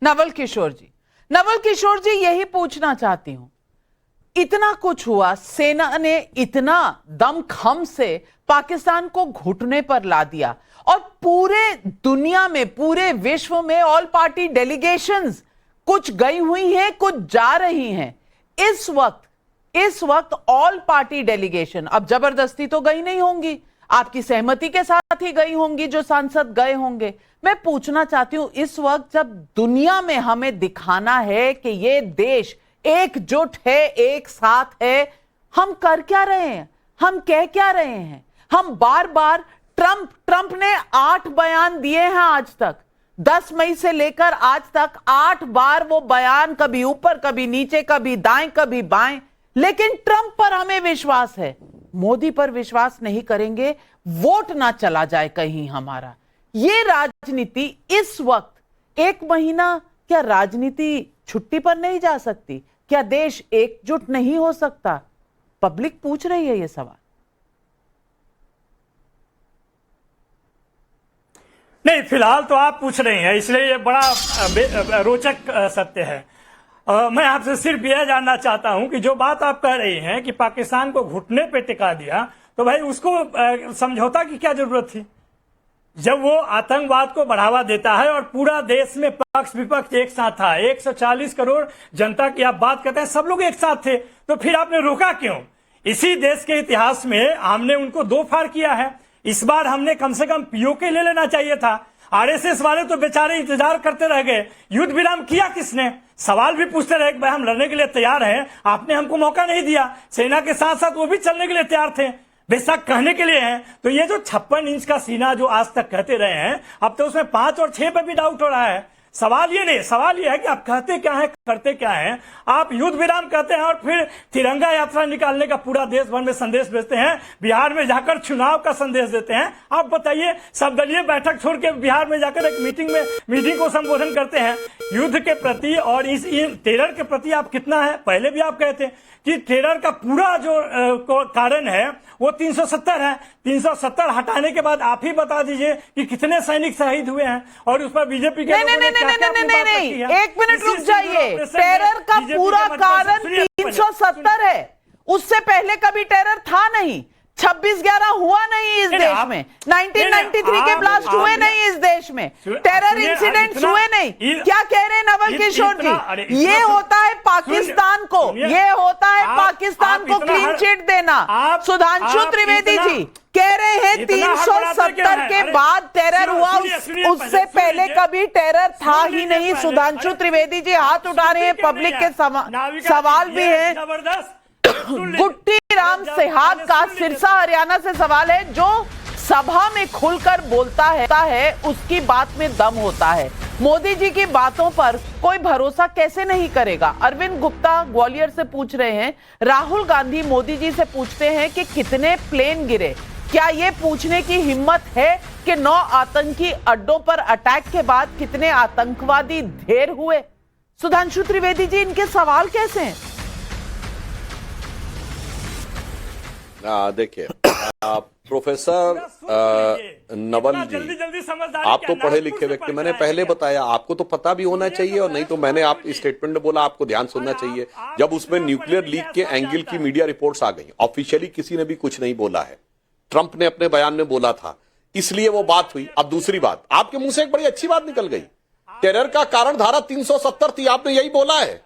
नवल किशोर जी, नवल किशोर जी, यही पूछना चाहती हूं, इतना कुछ हुआ, सेना ने इतना दमखम से पाकिस्तान को घुटने पर ला दिया और पूरे दुनिया में, पूरे विश्व में ऑल पार्टी डेलीगेशंस कुछ गई हुई हैं, कुछ जा रही हैं। इस वक्त ऑल पार्टी डेलीगेशन अब जबरदस्ती तो गई नहीं होंगी, आपकी सहमति के साथ ही गई होंगी जो सांसद गए होंगे। मैं पूछना चाहती हूं, इस वक्त जब दुनिया में हमें दिखाना है कि ये देश एकजुट है, एक साथ है, हम कर क्या रहे हैं, हम कह क्या रहे हैं? हम बार बार ट्रंप ने 8 बयान दिए हैं आज तक, 10 मई से लेकर आज तक 8 बार वो बयान, कभी ऊपर कभी नीचे, कभी दाएं कभी बाएं, लेकिन ट्रंप पर हमें विश्वास है, मोदी पर विश्वास नहीं करेंगे, वोट ना चला जाए कहीं हमारा। ये राजनीति इस वक्त, 1 महीना क्या राजनीति छुट्टी पर नहीं जा सकती? क्या देश एकजुट नहीं हो सकता? पब्लिक पूछ रही है ये सवाल। नहीं, फिलहाल तो आप पूछ रहे हैं, इसलिए ये बड़ा रोचक सत्य है। मैं आपसे सिर्फ यह जानना चाहता हूं कि जो बात आप कह रही हैं कि पाकिस्तान को घुटने पे टिका दिया, तो भाई उसको समझौता की क्या जरूरत थी? जब वो आतंकवाद को बढ़ावा देता है और पूरा देश में पक्ष विपक्ष एक साथ था, 140 करोड़ जनता की आप बात करते हैं, सब लोग एक साथ थे, तो फिर आपने रोका क्यों? इसी देश के इतिहास में हमने उनको 2 फाड़ किया है। इस बार हमने कम से कम पीओके ले लेना चाहिए था। आरएसएस वाले तो बेचारे इंतजार करते रह गए। युद्ध विराम किया किसने? सवाल भी पूछते रहे कि भाई हम लड़ने के लिए तैयार हैं, आपने हमको मौका नहीं दिया। सेना के साथ साथ वो भी चलने के लिए तैयार थे, बेशक कहने के लिए हैं। तो ये जो 56 इंच का सीना जो आज तक कहते रहे हैं, अब तो उसमें 5 और 6 पे भी डाउट हो रहा है। सवाल ये नहीं, सवाल ये है कि आप कहते क्या है, करते क्या है। आप युद्ध विराम कहते हैं और फिर तिरंगा यात्रा निकालने का पूरा देश भर में संदेश भेजते हैं, बिहार में जाकर चुनाव का संदेश देते हैं। आप बताइए, सब दलीय बैठक छोड़ के बिहार में जाकर एक मीटिंग को संबोधन करते हैं। युद्ध के प्रति और इस टेरर के प्रति आप कितना है? पहले भी आप कहते कि टेरर का पूरा जो कारण है वो 370 है। 370 हटाने के बाद आप ही बता दीजिए कि कितने सैनिक शहीद हुए हैं और उस पर बीजेपी के नहीं, 1 मिनट रुक जाइए। टेरर का पूरा कारण 370 है, उससे पहले कभी टेरर था नहीं। 26/11 हुआ नहीं इस देश में, 1993 के ब्लास्ट हुए नहीं इस देश में, टेरर इंसिडेंट्स हुए नहीं। क्या कह रहे हैं नवल किशोर जी? ये होता है पाकिस्तान को, ये होता है पाकिस्तान को क्लीन चिट देना। सुधांशु त्रिवेदी जी कह रहे हैं 370 के बाद टेरर हुआ, उससे पहले कभी टेरर था ही नहीं। सुधांशु त्रिवेदी जी हाथ उठा रहे हैं, पब्लिक के सवाल भी है। गुट्टी राम सिहाग का सिरसा हरियाणा से सवाल है, जो सभा में खुलकर बोलता है उसकी बात में दम होता है। मोदी जी की बातों पर कोई भरोसा कैसे नहीं करेगा? अरविंद गुप्ता ग्वालियर से पूछ रहे हैं, राहुल गांधी मोदी जी से पूछते हैं कि कितने प्लेन गिरे। क्या ये पूछने की हिम्मत है कि 9 आतंकी अड्डों पर अटैक के बाद कितने आतंकवादी ढेर हुए? सुधांशु त्रिवेदी जी, इनके सवाल कैसे हैं? देखिए प्रोफेसर नवल जी, आप तो पढ़े लिखे व्यक्ति, मैंने पहले बताया आपको तो पता भी होना चाहिए, और नहीं तो मैंने आप स्टेटमेंट में बोला आपको ध्यान सुनना चाहिए। जब उसमें न्यूक्लियर लीक के एंगल की मीडिया रिपोर्ट्स आ गई, ऑफिशियली किसी ने भी कुछ नहीं बोला है, ट्रंप ने अपने बयान में बोला था, इसलिए वो बात हुई। अब दूसरी बात, आपके मुंह से एक बड़ी अच्छी बात निकल गई, टेरर का कारण धारा 370 थी, आपने यही बोला है,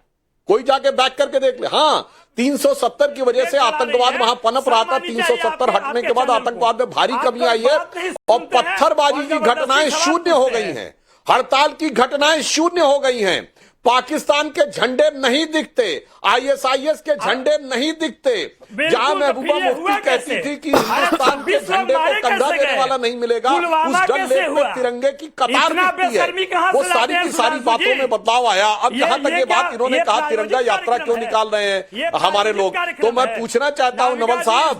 कोई जाके बैक करके देख ले। हाँ, 370 की वजह से आतंकवाद वहां पनप रहा था, 370 हटने के बाद आतंकवाद में भारी कमी आई है और पत्थरबाजी की घटनाएं शून्य हो गई हैं, हड़ताल की घटनाएं शून्य हो गई हैं, पाकिस्तान के झंडे नहीं दिखते, आईएसआईएस के झंडे नहीं दिखते। जहां महबूबा मुफ्ती कहती थी कि हिंदुस्तान के झंडे को कंधा देने वाला नहीं मिलेगा, उस डल लेक में तिरंगे की कतार दिखती है। वो सारी की सारी बातों में बदलाव आया। अब जहां तक ये बात इन्होंने कहा तिरंगा यात्रा क्यों निकाल रहे हैं हमारे लोग, तो मैं पूछना चाहता हूं नवल साहब,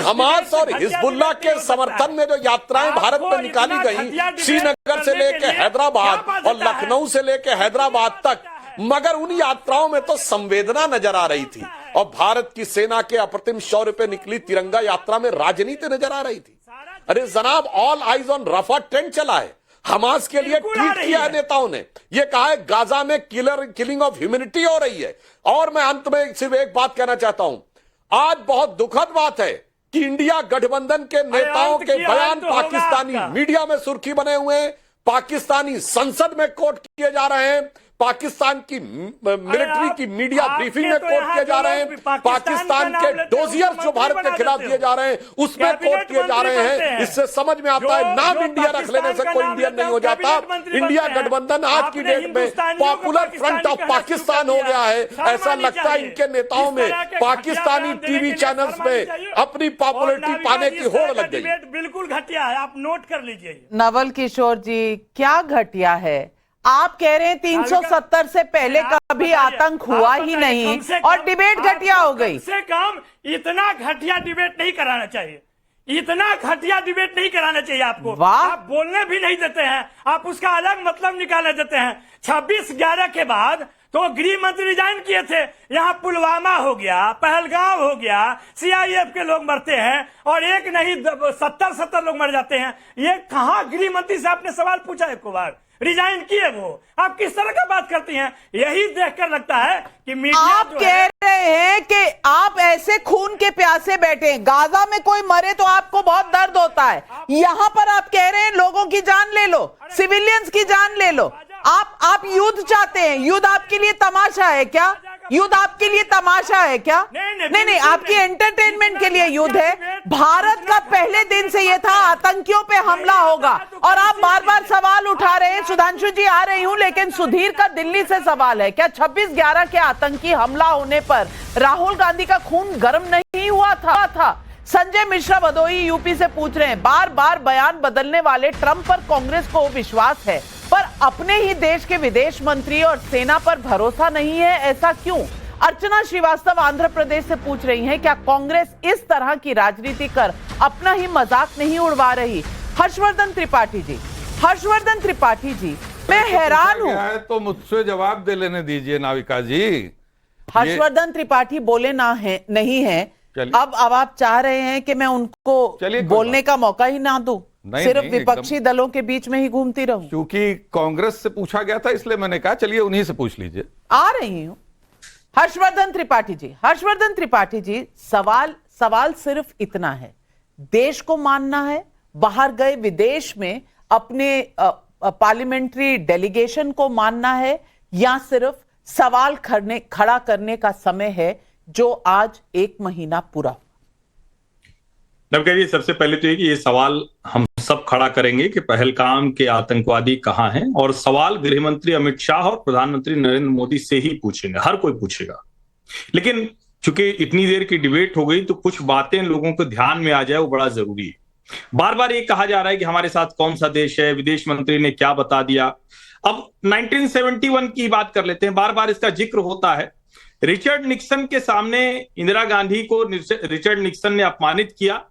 हमास और हिजबुल्लाह के समर्थन में जो यात्राएं भारत में निकाली गई, श्रीनगर से लेकर हैदराबाद और लखनऊ से लेकर हैदराबाद तक, मगर उन यात्राओं में तो संवेदना नजर आ रही थी और भारत की सेना के अप्रतिम शौर्य पे निकली तिरंगा यात्रा में राजनीति नजर आ रही थी। अरे जनाब, ऑल आइज ऑन रफा टेंट चला है। हमास के लिए बिल्कुल आ ट्वीट रही किया है है। नेताओं ने, ये कहा है गाजा में किलिंग ऑफ ह्यूमैनिटी हो रही है। और मैं अंत में सिर्फ एक बात कहना चाहता हूं, आज बहुत दुखद बात है कि इंडिया गठबंधन के नेताओं अंत के की बयान अंत होगा पाकिस्तानी आपका। मीडिया में सुर्खी बने हुए हैं, पाकिस्तानी संसद में कोट किए जा रहे हैं, पाकिस्तान की मिलिट्री की मीडिया ब्रीफिंग में कोट किए जा रहे हैं, पाकिस्तान के डोजियर्स जो भारत के खिलाफ दिए जा रहे हैं उसमें कोट किए जा रहे हैं। इससे समझ में आता है नाम इंडिया रख लेने से कोई इंडियन नहीं हो जाता। इंडिया गठबंधन आज की डेट में पॉपुलर फ्रंट ऑफ पाकिस्तान हो गया है। ऐसा लगता है इनके नेताओं में पाकिस्तानी टीवी चैनल्स में अपनी पॉपुलैरिटी पाने की होड़ लग गई। बिल्कुल घटिया है, आप नोट कर लीजिए। नवल किशोर जी, क्या घटिया है? आप कह रहे हैं 370 से पहले कभी आतंक हुआ ही नहीं और डिबेट घटिया हो गई। कम से कम इतना घटिया डिबेट नहीं कराना चाहिए, इतना घटिया डिबेट नहीं कराना चाहिए आपको। वाह। आप बोलने भी नहीं देते हैं, आप उसका अलग मतलब निकालने देते हैं। 26/11 के बाद तो गृह मंत्री रिजाइन किए थे, यहाँ पुलवामा हो गया, पहलगाम हो गया, सीआईएफ के लोग मरते हैं और एक नहीं 70 लोग मर जाते हैं। ये कहाँ गृह मंत्री से आपने सवाल पूछा एक बार? रिजाइन किए वो, आप किस तरह का बात करती हैं? यही देखकर लगता है कि मीडिया आप कह रहे हैं कि आप ऐसे खून के प्यासे बैठे हैं, गाजा में कोई मरे तो आपको बहुत दर्द होता है, यहां पर आप कह रहे हैं लोगों की जान ले लो, सिविलियंस की जान ले लो। आप युद्ध चाहते हैं? युद्ध आपके लिए तमाशा है क्या? युद्ध आपके लिए तमाशा है क्या? नहीं, आपकी एंटरटेनमेंट के लिए युद्ध है। भारत का पहले दिन से यह था आतंकियों पे हमला होगा और आप बार बार सवाल उठा रहे हैं। सुधांशु जी आ रही हूं, लेकिन सुधीर का दिल्ली से सवाल है, क्या 26/11 के आतंकी हमला होने पर राहुल गांधी का खून गर्म नहीं हुआ था? संजय मिश्रा भदोही यूपी से पूछ रहे हैं, बार बार बयान बदलने वाले ट्रंप पर कांग्रेस को विश्वास है पर अपने ही देश के विदेश मंत्री और सेना पर भरोसा नहीं है, ऐसा क्यों? अर्चना श्रीवास्तव आंध्र प्रदेश से पूछ रही हैं, क्या कांग्रेस इस तरह की राजनीति कर अपना ही मजाक नहीं उड़वा रही? हर्षवर्धन त्रिपाठी जी, मैं हैरान हूं। तो मुझसे जवाब दे लेने दीजिए नाविका जी। हर्षवर्धन त्रिपाठी बोले नहीं है, अब आप चाह रहे हैं कि मैं उनको बोलने का मौका ही ना दूं, सिर्फ विपक्षी दलों के बीच में ही घूमती रहूं? क्योंकि कांग्रेस से पूछा गया था इसलिए मैंने कहा चलिए उन्हीं से पूछ लीजिए। आ रही हूं। हर्षवर्धन त्रिपाठी जी, सवाल सिर्फ इतना है, देश को मानना है, बाहर गए विदेश में अपने पार्लियामेंट्री डेलीगेशन को मानना है, या सिर्फ सवाल खड़ा करने का समय है जो आज 1 महीना पूरा? नवका जी, सबसे पहले तो ये सवाल हम सब खड़ा करेंगे कि पहलगाम के आतंकवादी कहां हैं, और सवाल गृह मंत्री अमित शाह और प्रधानमंत्री नरेंद्र मोदी से ही पूछेंगे, हर कोई पूछेगा। लेकिन चूंकि इतनी देर की डिबेट हो गई तो कुछ बातें लोगों को ध्यान में आ जाए, वो बड़ा जरूरी है। बार बार ये कहा जा रहा है कि हमारे साथ कौन सा देश है, विदेश मंत्री ने क्या बता दिया। अब 1971 की बात कर लेते हैं, बार बार इसका जिक्र होता है। रिचर्ड निक्सन के सामने इंदिरा गांधी को रिचर्ड निक्सन ने अपमानित किया,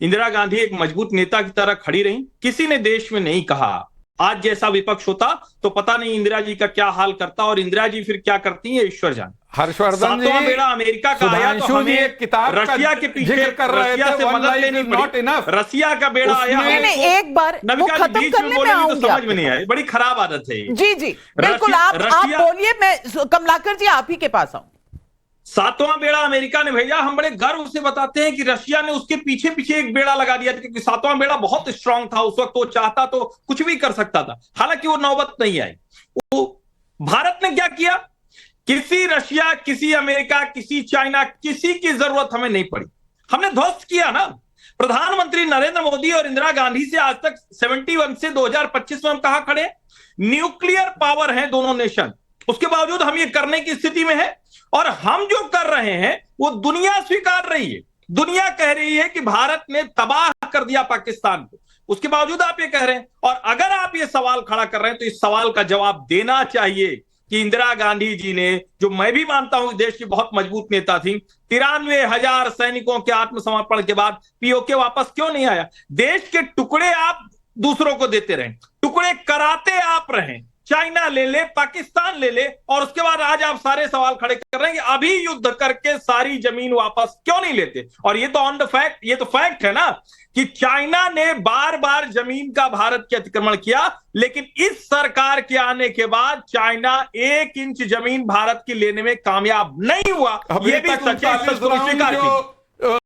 इंदिरा गांधी एक मजबूत नेता की तरह खड़ी रही, किसी ने देश में नहीं कहा। आज जैसा विपक्ष होता तो पता नहीं इंदिरा जी का क्या हाल करता, और इंदिरा जी फिर क्या करती है ईश्वर जाने। हर्षवर्धन जी, बेड़ा अमेरिका का आया तो हमें एक किताब रशिया के पीछे कर रहे रशिया थे, से मदद लेनी पड़ी। रशिया का बेड़ा आया, एक बार वो खत्म करने में आऊंगी, तो समझ में नहीं आया, बड़ी खराब आदत है। जी बिल्कुल, आप बोलिए, मैं कमलाकर जी आप ही के पास आऊं। 7वां बेड़ा अमेरिका ने भेजा, हम बड़े गर्व से बताते हैं कि रशिया ने उसके पीछे पीछे एक बेड़ा लगा दिया, क्योंकि 7वां बेड़ा बहुत स्ट्रांग था उस वक्त, वो चाहता तो कुछ भी कर सकता था, हालांकि वो नौबत नहीं आई। वो भारत ने क्या किया, किसी रशिया, किसी अमेरिका, किसी चाइना, किसी की जरूरत हमें नहीं पड़ी, हमने ध्वस्त किया ना। प्रधानमंत्री नरेंद्र मोदी और इंदिरा गांधी से आज तक 71 से 2025 में हम कहां खड़े? न्यूक्लियर पावर है दोनों नेशन, उसके बावजूद हम ये करने की स्थिति में है, और हम जो कर रहे हैं वो दुनिया स्वीकार रही है। दुनिया कह रही है कि भारत ने तबाह कर दिया पाकिस्तान को, उसके बावजूद आप ये कह रहे हैं। और अगर आप ये सवाल खड़ा कर रहे हैं तो इस सवाल का जवाब देना चाहिए कि इंदिरा गांधी जी ने, जो मैं भी मानता हूं देश की बहुत मजबूत नेता थी, 93,000 सैनिकों के आत्मसमर्पण के बाद पीओके वापस क्यों नहीं आया? देश के टुकड़े आप दूसरों को देते रहे, टुकड़े कराते आप रहे, चाइना ले ले, पाकिस्तान ले ले, और उसके बाद आज आप सारे सवाल खड़े कर रहे हैं कि अभी युद्ध करके सारी जमीन वापस क्यों नहीं लेते। और ये तो ऑन द फैक्ट, ये तो फैक्ट है ना कि चाइना ने बार बार जमीन का भारत के अतिक्रमण किया, लेकिन इस सरकार के आने के बाद चाइना 1 इंच जमीन भारत की लेने में कामयाब नहीं हुआ। अभी ये भी तक सच है, 39 इसको स्वीकार राउंड जो कीजिए।